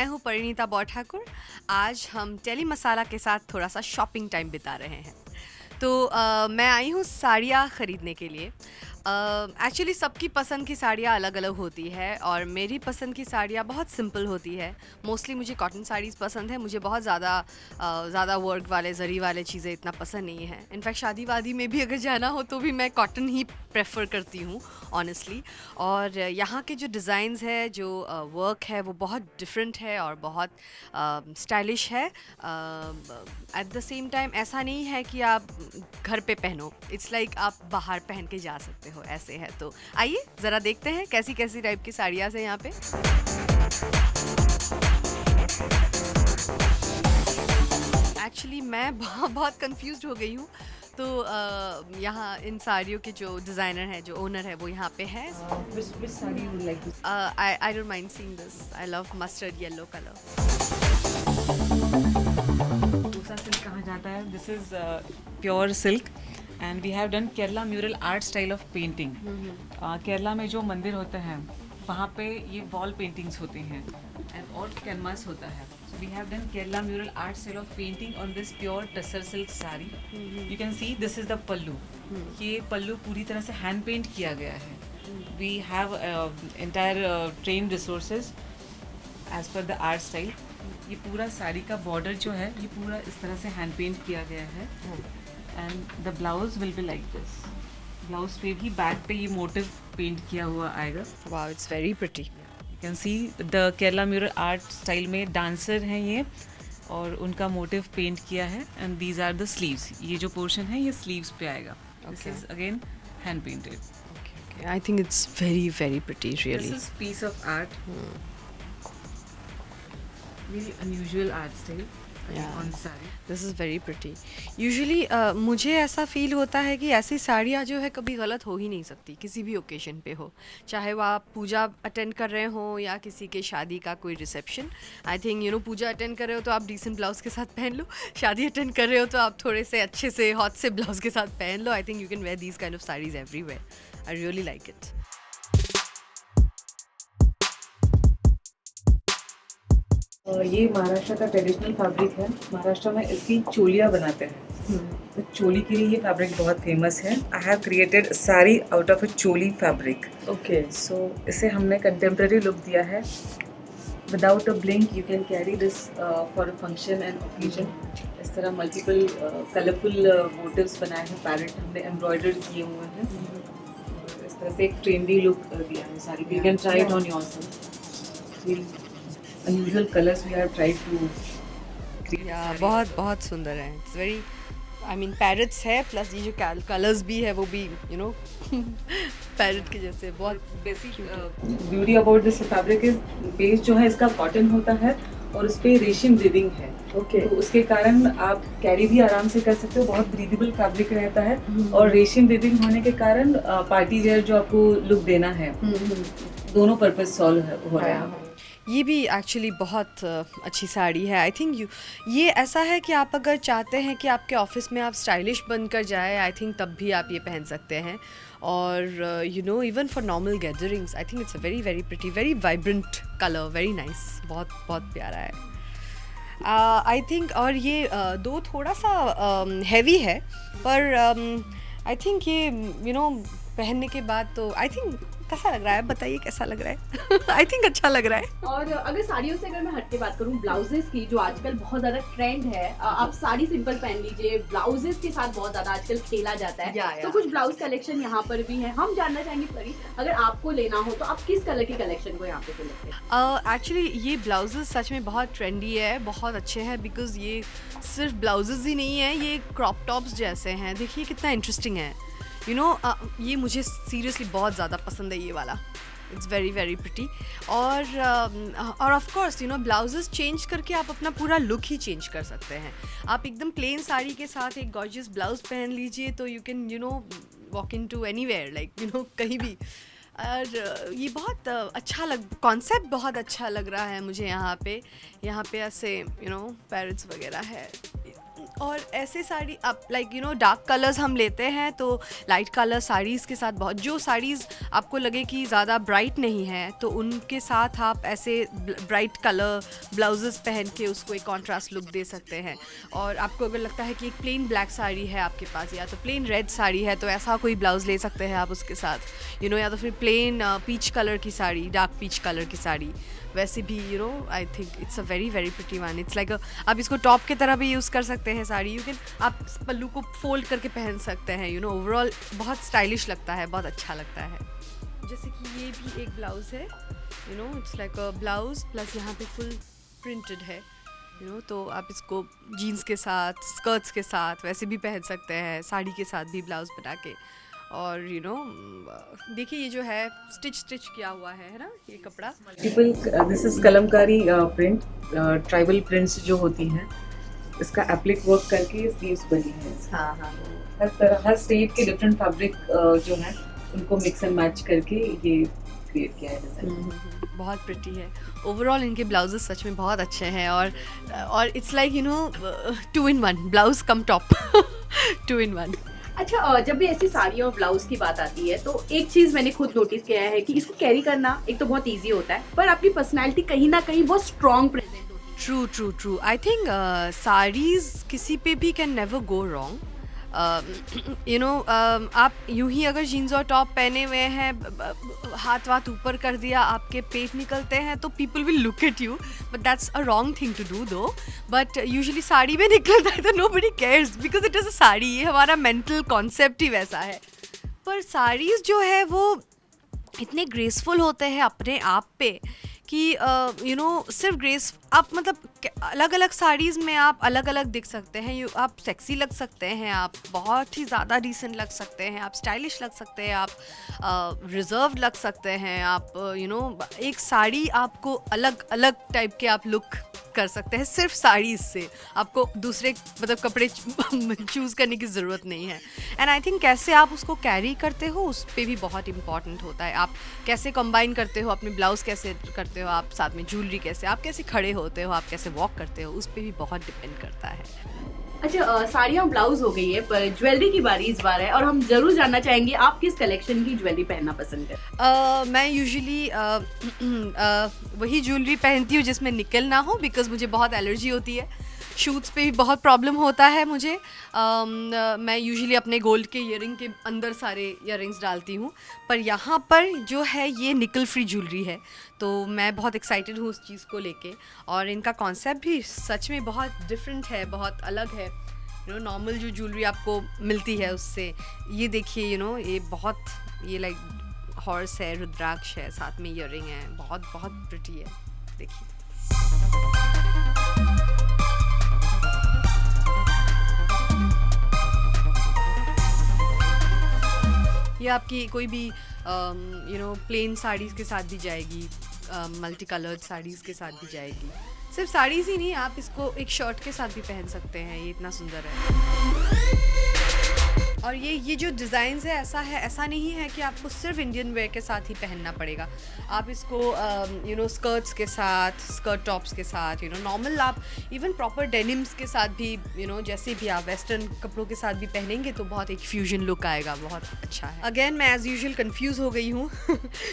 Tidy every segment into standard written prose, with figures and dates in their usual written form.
मैं हूँ परिणीता बौठाकुर। आज हम टेली मसाला के साथ थोड़ा सा शॉपिंग टाइम बिता रहे हैं। तो मैं आई हूँ साड़ियाँ ख़रीदने के लिए। एक्चुअली सबकी पसंद की साड़ियाँ अलग अलग होती है और मेरी पसंद की साड़ियाँ बहुत सिंपल होती है। मोस्टली मुझे कॉटन साड़ीज़ पसंद है। मुझे बहुत ज़्यादा वर्क वाले जरी वाले चीज़ें इतना पसंद नहीं है। इनफैक्ट शादी वादी में भी अगर जाना हो तो भी मैं कॉटन ही प्रेफर करती हूँ ऑनेस्टली। और यहाँ के जो डिज़ाइंस है, जो वर्क है, वो बहुत डिफरेंट है और बहुत स्टाइलिश है। एट द सेम टाइम ऐसा नहीं है कि आप घर पे पहनो, इट्स लाइक आप बाहर पहन के जा सकते हो, ऐसे है। तो आइए ज़रा देखते हैं कैसी कैसी टाइप की साड़ियाँ हैं यहाँ पे। एक्चुअली मैं बहुत कंफ्यूज्ड हो गई हूँ। तो यहाँ इन साड़ियों के जो डिज़ाइनर है, जो ओनर है, वो यहाँ पे है। Which saree you would like to? I don't mind seeing this. I love mustard yellow colour. दूसरा सिल्क कहा जाता है. This is pure silk and we have done Kerala mural art style of painting. Kerala में जो मंदिर होते हैं वहाँ पे ये वॉल पेंटिंग्स होती हैं and और कैनवास होता है. So we have done Kerala mural art style of painting on this pure tussar silk saree. You can see this is the pallu. ये पल्लू पूरी तरह से हैंड पेंट किया गया है. We have entire trained resources as per the art style. ये पूरा साड़ी का बॉर्डर जो है ये पूरा इस तरह से हैंड पेंट किया गया है and the blouse will be like this. Blouse पे भी बैक पे ये मोटिव पेंट किया हुआ आएगा. Wow, it's very pretty. You can see the Kerala mural art style में डांसर हैं ये और उनका मोटिव पेंट किया है and these are the sleeves. ये जो पोर्शन है ये स्लीव्स पे आएगा. This is again hand painted. I think it's very very pretty, really. This is piece of art. Very unusual art style. Yeah. On saree. This is very pretty. Usually मुझे ऐसा feel होता है कि ऐसी साड़ियाँ जो है कभी गलत हो ही नहीं सकती, किसी भी ओकेजन पे हो, चाहे वो आप पूजा अटेंड कर रहे हो या किसी के शादी का कोई reception. I think Pooja attend कर रहे हो तो आप डिसेंट ब्लाउज़ के साथ पहन लो. शादी अटेंड कर रहे हो तो आप थोड़े से अच्छे से हॉट से ब्लाउज़ के साथ पहन लो. I think you can wear these kind of saris everywhere. I really like it. ये महाराष्ट्र का ट्रेडिशनल फैब्रिक है. महाराष्ट्र में इसकी चोलियाँ बनाते हैं. तो चोली के लिए ये फैब्रिक बहुत फेमस है. I have created sari out of a choli fabric. Okay. So इसे हमने कंटेम्प्रेरी लुक दिया है. Without a blink you can carry this for a function and occasion. इस तरह मल्टीपल कलरफुल मोटिव्स बनाए हैं. पैरेट हमने एम्ब्रॉयडर्ड किए हुए हैं. इस तरह से एक ट्रेंडी लुक दिया है sari. You can try it on yourself. unusual colors we have tried to create. बहुत बहुत सुंदर है. It's very, I mean parrots है, प्लस ये जो कलर्स भी है वो भी पैरेट के जैसे बहुत basic beauty about this fabric is base जो है इसका कॉटन होता है और उस पे रेशम वीविंग है. ओके. तो उसके कारण आप कैरी भी आराम से कर सकते हो. बहुत ब्रीदेबल फैब्रिक रहता है और रेशम वीविंग होने के कारण पार्टी वेयर जो आपको लुक देना है दोनों पर्पज सॉल्व हो रहा है. ये भी एक्चुअली बहुत अच्छी साड़ी है. आई थिंक ये ऐसा है कि आप अगर चाहते हैं कि आपके ऑफिस में आप स्टाइलिश बनकर जाए, आई थिंक तब भी आप ये पहन सकते हैं. और even for normal gatherings I think it's a very very pretty, very vibrant colour, very nice. बहुत बहुत प्यारा है. आई थिंक और ये दो थोड़ा सा हैवी है, पर आई थिंक ये पहनने के बाद तो आई थिंक कैसा लग रहा है, बताइए कैसा लग रहा है. आई थिंक अच्छा लग रहा है. और अगर साड़ियों से अगर मैं हट के बात करूं, ब्लाउजेस की जो आजकल बहुत ज्यादा ट्रेंड है. आप साड़ी सिंपल पहन लीजिए, ब्लाउजेस के साथ बहुत ज्यादा आजकल खेला जाता है. तो कुछ ब्लाउज कलेक्शन यहाँ पर भी है. हम जानना चाहेंगे परी, अगर आपको लेना हो तो आप किस कलर की कलेक्शन को यहाँ पे सेलेक्ट करें? एक्चुअली ये ब्लाउजेस सच में बहुत ट्रेंडी है, बहुत अच्छे हैं. बिकॉज ये सिर्फ ब्लाउजेस ही नहीं है, ये क्रॉप टॉप्स जैसे हैं. देखिए कितना इंटरेस्टिंग है. ये मुझे सीरियसली बहुत ज़्यादा पसंद है ये वाला. It's very very pretty. और ऑफ कोर्स ब्लाउजेस चेंज करके आप अपना पूरा लुक ही चेंज कर सकते हैं. आप एकदम प्लेन साड़ी के साथ एक गॉर्जियस ब्लाउज पहन लीजिए तो you can walk into anywhere, like कहीं भी. और ये बहुत अच्छा कॉन्सेप्ट बहुत अच्छा लग रहा है मुझे. यहाँ पे ऐसे पैरेट्स वगैरह है. और ऐसे साड़ी आप like you know dark colours हम लेते हैं तो लाइट कलर साड़ीज़ के साथ बहुत, जो साड़ीज़ आपको लगे कि ज़्यादा ब्राइट नहीं है तो उनके साथ आप ऐसे ब्राइट कलर ब्लाउजेस पहन के उसको एक कॉन्ट्रास्ट लुक दे सकते हैं। और आपको अगर लगता है कि एक प्लेन ब्लैक साड़ी है आपके पास या तो प्लेन रेड साड़ी है तो ऐसा कोई ब्लाउज़ ले सकते हैं आप उसके साथ, यू नो, या तो फिर प्लेन पीच कलर की साड़ी, डार्क पीच कलर की साड़ी, वैसे भी you know I think it's a very very pretty one. It's like आप इसको टॉप की तरह भी यूज़ कर सकते हैं साड़ी, यू कैन आप पल्लू को फोल्ड करके पहन सकते हैं, यू नो, ओवरऑल बहुत स्टाइलिश लगता है, बहुत अच्छा लगता है। जैसे कि ये भी एक ब्लाउज़ है, you know, it's like a blouse plus यहाँ पे फुल प्रिंटेड है, यू नो, तो आप इसको जीन्स के साथ, स्कर्ट्स के साथ वैसे भी पहन सकते हैं, साड़ी के साथ भी ब्लाउज़ बना के। और यू नो देखिए ये जो है स्टिच किया हुआ है ना ये कपड़ा। This is Kalamkari print, tribal prints जो होती हैं इसका एप्लिक वर्क करके स्लीव्स बनी है। हाँ हाँ हर तरह, हर स्टेट के डिफरेंट फैब्रिक जो है उनको मिक्स एंड मैच करके ये क्रिएट किया है डिजाइन। बहुत प्रिटी है। ओवरऑल इनके ब्लाउजेस सच में बहुत अच्छे हैं और it's like you know 2 in 1 blouse come top 2 in 1। अच्छा, जब भी ऐसी साड़ियों और ब्लाउज की बात आती है तो एक चीज मैंने खुद नोटिस किया है कि इसको कैरी करना एक तो बहुत इजी होता है पर आपकी पर्सनैलिटी कहीं ना कहीं बहुत स्ट्रॉन्ग प्रेजेंट होती है। ट्रू आई थिंक साड़ीज किसी पे भी can never go wrong. You know आप यूं ही अगर जीन्स और टॉप पहने हुए हैं, हाथ ऊपर कर दिया, आपके पेट निकलते हैं तो people will look at you, but that's a wrong thing to do though. But usually sari में निकलता है तो nobody cares because it is a sari, ये हमारा मेंटल कॉन्सेप्ट ही वैसा है। पर साड़ीज़ जो है वो इतने ग्रेसफुल होते हैं अपने आप पे कि यू नो सिर्फ ग्रेस आप मतलब अलग अलग साड़ीज़ में आप अलग अलग दिख सकते हैं। आप सेक्सी लग सकते हैं, आप बहुत ही ज़्यादा डिसेंट लग सकते हैं, आप स्टाइलिश लग सकते हैं, आप रिजर्व लग सकते हैं, आप यू नो एक साड़ी आपको अलग अलग टाइप के आप लुक कर सकते हैं सिर्फ साड़ीज़ से। आपको दूसरे मतलब कपड़े चूज़ करने की ज़रूरत नहीं है। एंड आई थिंक कैसे आप उसको कैरी करते हो उस पर भी बहुत इंपॉर्टेंट होता है। आप कैसे कंबाइन करते हो अपने ब्लाउज़, कैसे करते हो आप साथ में ज्वेलरी, कैसे आप कैसे खड़े होते हो, आप कैसे वॉक करते हो, उस पर भी बहुत डिपेंड करता है। अच्छा, साड़ियाँ ब्लाउज हो गई है पर ज्वेलरी की बारी इस बार है और हम जरूर जानना चाहेंगे आप किस कलेक्शन की ज्वेलरी पहनना पसंद करते मैं यूजुअली वही ज्वेलरी पहनती हूँ जिसमें निकल ना हो, बिकॉज मुझे बहुत एलर्जी होती है, शूट्स पे भी बहुत प्रॉब्लम होता है मुझे। मैं यूजुअली अपने गोल्ड के ईयरिंग के अंदर सारे ईयरिंग्स डालती हूँ, पर यहाँ पर जो है ये निकल फ्री ज्वेलरी है तो मैं बहुत एक्साइटेड हूँ उस चीज़ को लेके। और इनका कॉन्सेप्ट भी सच में बहुत डिफरेंट है, बहुत अलग है। यू नो नॉर्मल जो ज्वेलरी आपको मिलती है उससे ये देखिए, यू नो ये बहुत, ये लाइक हॉर्स है, रुद्राक्ष है, साथ में ईयरिंग है, बहुत बहुत प्रिटी है, देखिए। ये आपकी कोई भी यू नो प्लेन साड़ीज़ के साथ भी जाएगी, मल्टी कलर्ड साड़ीज़ के साथ भी जाएगी। सिर्फ साड़ीज़ ही नहीं, आप इसको एक शर्ट के साथ भी पहन सकते हैं, ये इतना सुंदर है। और ये जो डिज़ाइंस है ऐसा नहीं है कि आपको सिर्फ इंडियन वेयर के साथ ही पहनना पड़ेगा। आप इसको यू नो स्कर्ट्स के साथ, स्कर्ट टॉप्स के साथ, यू नो नॉर्मल आप इवन प्रॉपर डेनिम्स के साथ भी, यू नो जैसे भी आप वेस्टर्न कपड़ों के साथ भी पहनेंगे तो बहुत एक फ्यूजन लुक आएगा, बहुत अच्छा है। अगेन मैं एज़ यूजुअल कंफ्यूज हो गई हूँ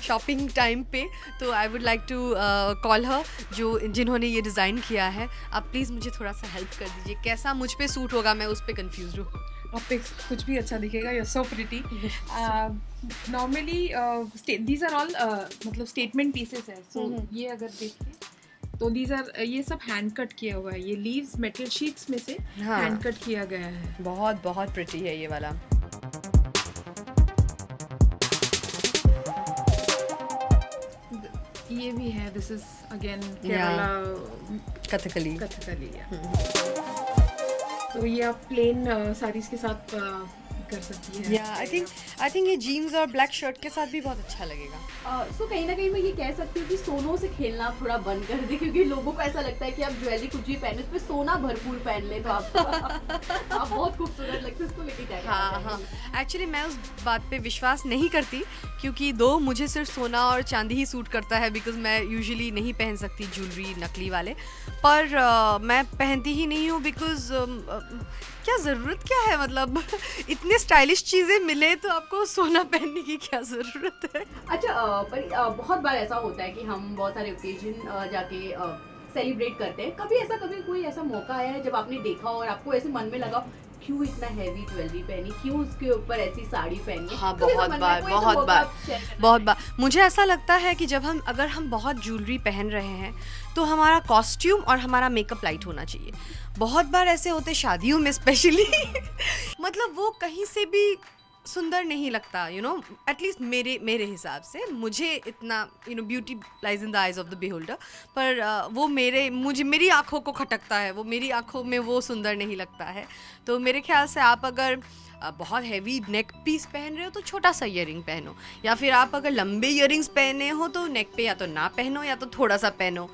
शॉपिंग टाइम पे, तो I would like to call her जिन्होंने ये डिज़ाइन किया है। आप प्लीज़ मुझे थोड़ा सा हेल्प कर दीजिए, कैसा मुझ पे सूट होगा, मैं उस पर कन्फ्यूज़ हूँ। आप पे कुछ भी अच्छा दिखेगा, you are so pretty. Normally these are all मतलब स्टेटमेंट पीसेस है, सो ये अगर देखिए तो दीज आर, ये सब हैंड कट किया हुआ है, ये लीव्स मेटल शीट्स में से हैंड कट किया गया है। बहुत बहुत प्रिटी है ये वाला। ये भी है, this is again Kerala Kathakali. तो ये आप प्लेन साड़ीज के साथ कर सकती है। या आई थिंक ये जीन्स और ब्लैक शर्ट के साथ भी बहुत अच्छा लगेगा। सो कहीं ना कहीं मैं ये कह सकती हूँ कि सोनों से खेलना थोड़ा बंद कर दे, क्योंकि लोगों को ऐसा लगता है कि आप ज्वेलरी कुछ भी पहने, उस पर सोना भरपूर पहन ले तो आप आप बहुत खूबसूरत लगते हैं, उसको लेके क्या हाँ, एक्चुअली मैं उस बात पे विश्वास नहीं करती, क्योंकि दो मुझे सिर्फ सोना और चांदी ही सूट करता है, बिकॉज मैं यूजुअली नहीं पहन सकती ज्वेलरी नकली वाले। पर मैं पहनती ही नहीं हूँ बिकॉज क्या ज़रूरत क्या है, मतलब इतने स्टाइलिश चीज़ें मिले तो आपको सोना पहनने की क्या ज़रूरत है। अच्छा पर बहुत बार ऐसा होता है कि हम बहुत सारे ओकेजन जाके सेलिब्रेट करते हैं, कभी कोई ऐसा मौका आया है जब आपने देखा और आपको ऐसे मन में लगा क्यों इतना हैवी ज्वेलरी पहनी, क्यों उसके ऊपर ऐसी साड़ी पहनी? हाँ, बहुत बार मुझे ऐसा लगता है कि अगर हम बहुत ज्वेलरी पहन रहे हैं तो हमारा कॉस्ट्यूम और हमारा मेकअप लाइट होना चाहिए। बहुत बार ऐसे होते शादियों में स्पेशली मतलब वो कहीं से भी सुंदर नहीं लगता, एटलीस्ट मेरे हिसाब से। मुझे इतना beauty lies in the eyes of the beholder, पर वो मेरी आँखों को खटकता है, वो मेरी आँखों में वो सुंदर नहीं लगता है। तो मेरे ख्याल से आप अगर बहुत हैवी नेक पीस पहन रहे हो तो छोटा सा ईयरिंग पहनो, या फिर आप अगर लंबे ईयरिंग्स पहने हो तो नेक पे या तो ना पहनो या तो थोड़ा सा पहनो,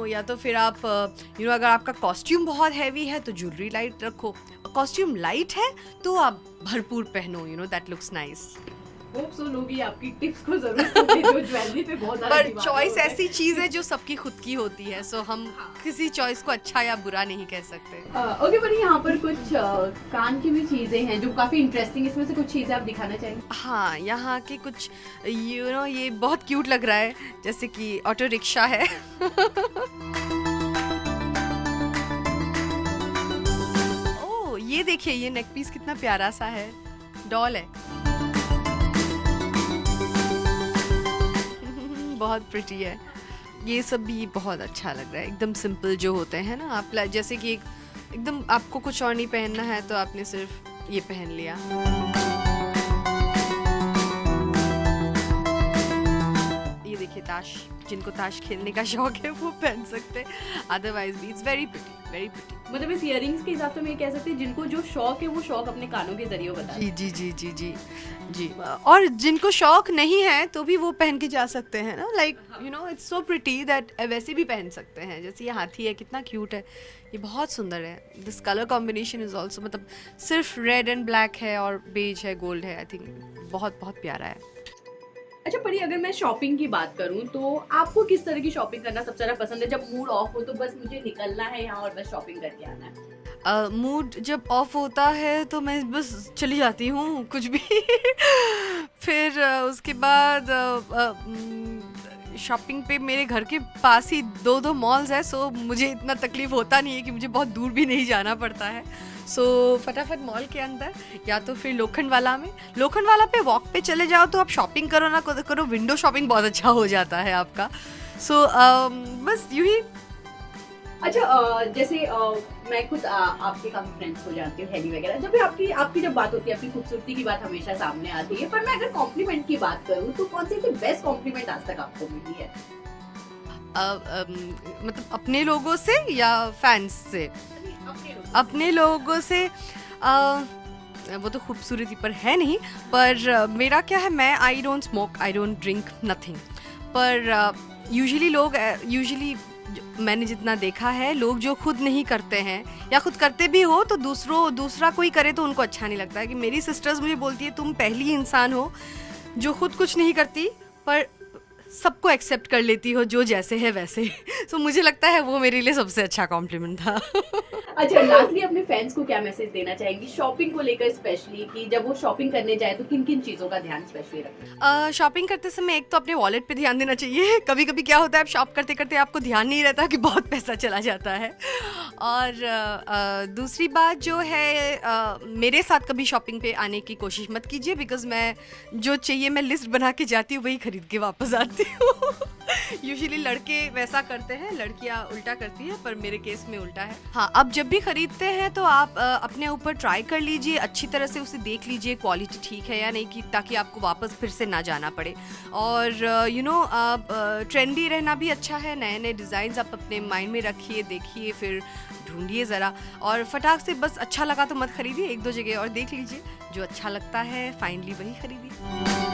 या तो फिर आप अगर आपका कॉस्ट्यूम बहुत हैवी है तो ज्वेलरी लाइट रखो, कॉस्ट्यूम लाइट है तो आप भरपूर पहनो, that looks nice. Hope so लोग ये आपकी टिप्स को जरूर सुनें जो ज्वेलरी पे बहुत ज्यादा पर चॉइस ऐसी चीज है जो सबकी खुद की होती है, सो हम किसी चॉइस को अच्छा या बुरा नहीं कह सकते। ओके, पर यहाँ पर कुछ कान की भी चीजें हैं जो काफी इंटरेस्टिंग, इसमें से कुछ चीजें आप दिखाना चाहेंगे? हाँ, यहाँ के कुछ ये बहुत क्यूट लग रहा है, जैसे कि ऑटो रिक्शा है ओह, ये देखिए, ये नेक पीस कितना प्यारा सा है, डॉल है बहुत प्रिटी है। ये सब भी बहुत अच्छा लग रहा है, एकदम सिंपल जो होते हैं ना, आप जैसे कि एकदम आपको कुछ और नहीं पहनना है तो आपने सिर्फ ये पहन लिया। ये देखिए, ताश, जिनको ताश खेलने का शौक है वो पहन सकते हैं, अदरवाइज भी it's very pretty, very pretty. मतलब इस इयरिंग्स के हिसाब से मैं ये कह सकती हूँ जिनको जो शौक है वो शौक अपने कानों के जरिए बता। जी। और जिनको शौक नहीं है तो भी वो पहन के जा सकते हैं ना, like it's so pretty that वैसे भी पहन सकते हैं। जैसे ये हाथी है, कितना क्यूट है, ये बहुत सुंदर है। This colour combination is also, मतलब सिर्फ रेड एंड ब्लैक है और बेज है, गोल्ड है, आई थिंक बहुत बहुत प्यारा है। अच्छा परी, अगर मैं शॉपिंग की बात करूं तो आपको किस तरह की शॉपिंग करना सबसे ज्यादा पसंद है? जब मूड ऑफ हो तो बस मुझे निकलना है यहाँ और बस शॉपिंग करके आना है। मूड जब ऑफ होता है तो मैं बस चली जाती हूँ कुछ भी फिर उसके बाद शॉपिंग पे मेरे घर के पास ही दो मॉल्स है, सो मुझे इतना तकलीफ होता नहीं है कि मुझे बहुत दूर भी नहीं जाना पड़ता है। सो फटाफट मॉल के अंदर या तो फिर लोखंड वाला पे वॉक पे चले जाओ, तो आप शॉपिंग करो ना करो, विंडो शॉपिंग बहुत अच्छा हो जाता है आपका। सो बस यूं ही। अच्छा जैसे मैं खुद आपके काफी फ्रेंड्स हो जानती हूँ, हेली वगैरह, जब भी आपकी जब बात होती है आपकी खूबसूरती की बात हमेशा सामने आती है, पर मैं अगर कॉम्प्लीमेंट की बात करूँ तो कौन सी बेस्ट कॉम्प्लीमेंट आज तक आपको मिली है? मतलब अपने लोगों से या फैंस से? अपने लोगों से वो तो खूबसूरती पर है नहीं, पर मेरा क्या है, मैं I don't smoke, I don't drink nothing, पर यूजुअली मैंने जितना देखा है, लोग जो खुद नहीं करते हैं या खुद करते भी हो तो दूसरा कोई करे तो उनको अच्छा नहीं लगता है। कि मेरी सिस्टर्स मुझे बोलती है तुम पहली इंसान हो जो खुद कुछ नहीं करती पर सबको एक्सेप्ट कर लेती हो जो जैसे है वैसे। सो मुझे लगता है वो मेरे लिए सबसे अच्छा कॉम्प्लीमेंट था। अच्छा, लास्टली अपने फैंस को क्या मैसेज देना चाहेंगी शॉपिंग को लेकर, स्पेशली कि जब वो शॉपिंग करने जाए तो किन किन चीज़ों का ध्यान स्पेशली रखें? शॉपिंग करते समय एक तो अपने वॉलेट पे ध्यान देना चाहिए। कभी कभी क्या होता है, आप शॉप करते करते आपको ध्यान नहीं रहता कि बहुत पैसा चला जाता है। और दूसरी बात जो है, मेरे साथ कभी शॉपिंग पे आने की कोशिश मत कीजिए, बिकॉज मैं जो चाहिए मैं लिस्ट बना के जाती हूँ, वही खरीद के वापस आती हूँ। यूजुअली लड़के वैसा करते हैं, लड़कियाँ उल्टा करती है, पर मेरे केस में उल्टा है। हाँ, अब जब भी खरीदते हैं तो आप अपने ऊपर ट्राई कर लीजिए, अच्छी तरह से उसे देख लीजिए क्वालिटी ठीक है या नहीं, ताकि आपको वापस फिर से ना जाना पड़े। और आप ट्रेंडी रहना भी अच्छा है, नए नए डिज़ाइंस आप अपने माइंड में रखिए, देखिए, फिर ढूंढिए ज़रा, और फटाक से बस अच्छा लगा तो मत खरीदिए, एक दो जगह और देख लीजिए, जो अच्छा लगता है फाइनली वही खरीदिए।